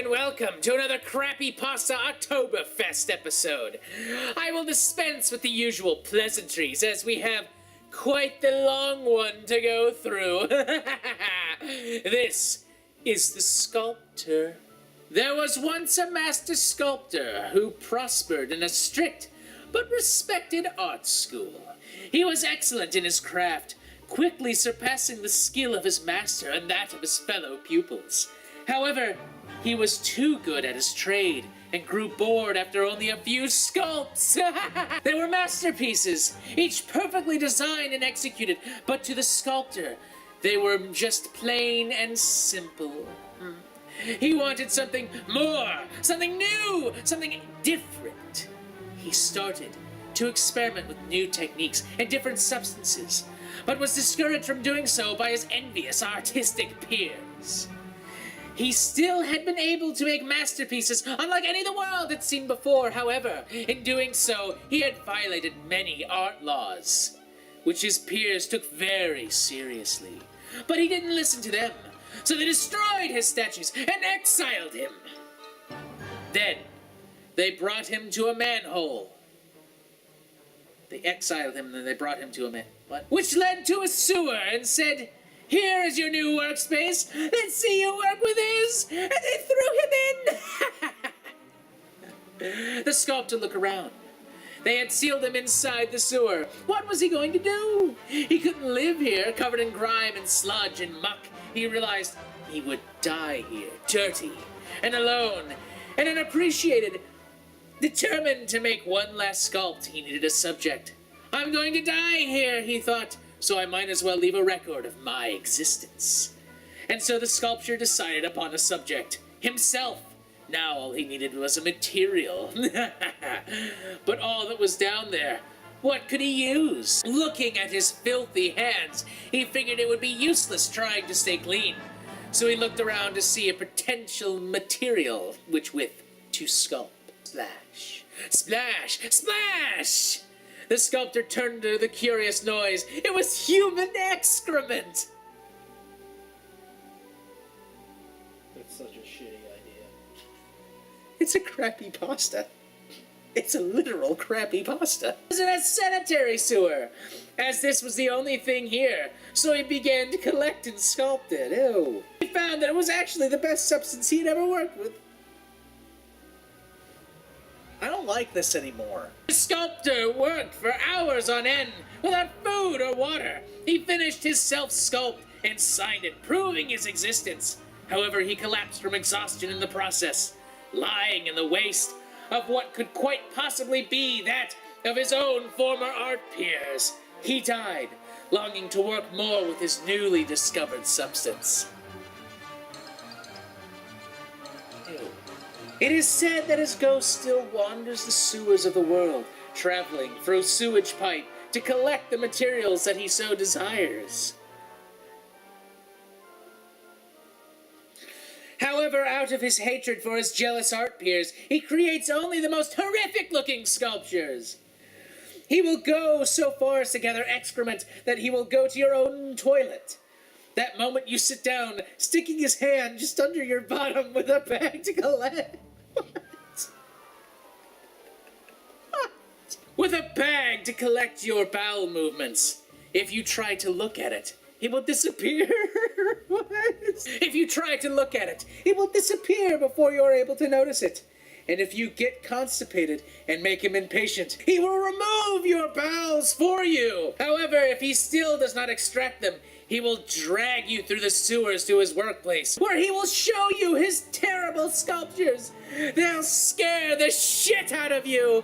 and welcome to another crappy pasta Oktoberfest episode. I will dispense with the usual pleasantries as we have quite the long one to go through. This is the Sculptor. There was once a master sculptor who prospered in a strict but respected art school. He was excellent in his craft, quickly surpassing the skill of his master and that of his fellow pupils. However, he was too good at his trade and grew bored after only a few sculpts. They were masterpieces, each perfectly designed and executed, but to the sculptor, they were just plain and simple. He wanted something more, something new, something different. He started to experiment with new techniques and different substances, but was discouraged from doing so by his envious artistic peers. He still had been able to make masterpieces unlike any the world had seen before. However, in doing so, he had violated many art laws, which his peers took very seriously. But he didn't listen to them, so they destroyed his statues and exiled him. Then, they brought him to a manhole. They exiled him, and then they brought him to a which led to a sewer and said, "Here is your new workspace. Let's see you work with his." And they threw him in. The sculptor looked around. They had sealed him inside the sewer. What was he going to do? He couldn't live here, covered in grime and sludge and muck. He realized he would die here, dirty and alone and unappreciated. Determined to make one last sculpt, he needed a subject. "I'm going to die here," he thought, "so I might as well leave a record of my existence." And so the sculptor decided upon a subject, himself. Now all he needed was a material. But all that was down there, what could he use? Looking at his filthy hands, he figured it would be useless trying to stay clean. So he looked around to see a potential material to sculpt. Splash, splash, splash! The sculptor turned to the curious noise. It was human excrement! That's such a shitty idea. It's a crappy pasta. It's a literal crappy pasta. It was in a sanitary sewer, as this was the only thing here, so he began to collect and sculpt it. Ew. He found that it was actually the best substance he'd ever worked with. I don't like this anymore. The sculptor worked for hours on end without food or water. He finished his self-sculpt and signed it, proving his existence. However, he collapsed from exhaustion in the process, lying in the waste of what could quite possibly be that of his own former art peers. He died, longing to work more with his newly discovered substance. Ew. It is said that his ghost still wanders the sewers of the world, traveling through sewage pipe to collect the materials that he so desires. However, out of his hatred for his jealous art peers, he creates only the most horrific-looking sculptures. He will go so far as to gather excrement that he will go to your own toilet. That moment you sit down, sticking his hand just under your bottom with a bag to collect. With a bag to collect your bowel movements. If you try to look at it, it will disappear. What? If you try to look at it, it will disappear before you're able to notice it. And if you get constipated and make him impatient, he will remove your bowels for you. However, if he still does not extract them, he will drag you through the sewers to his workplace, where he will show you his terrible sculptures. They'll scare the shit out of you.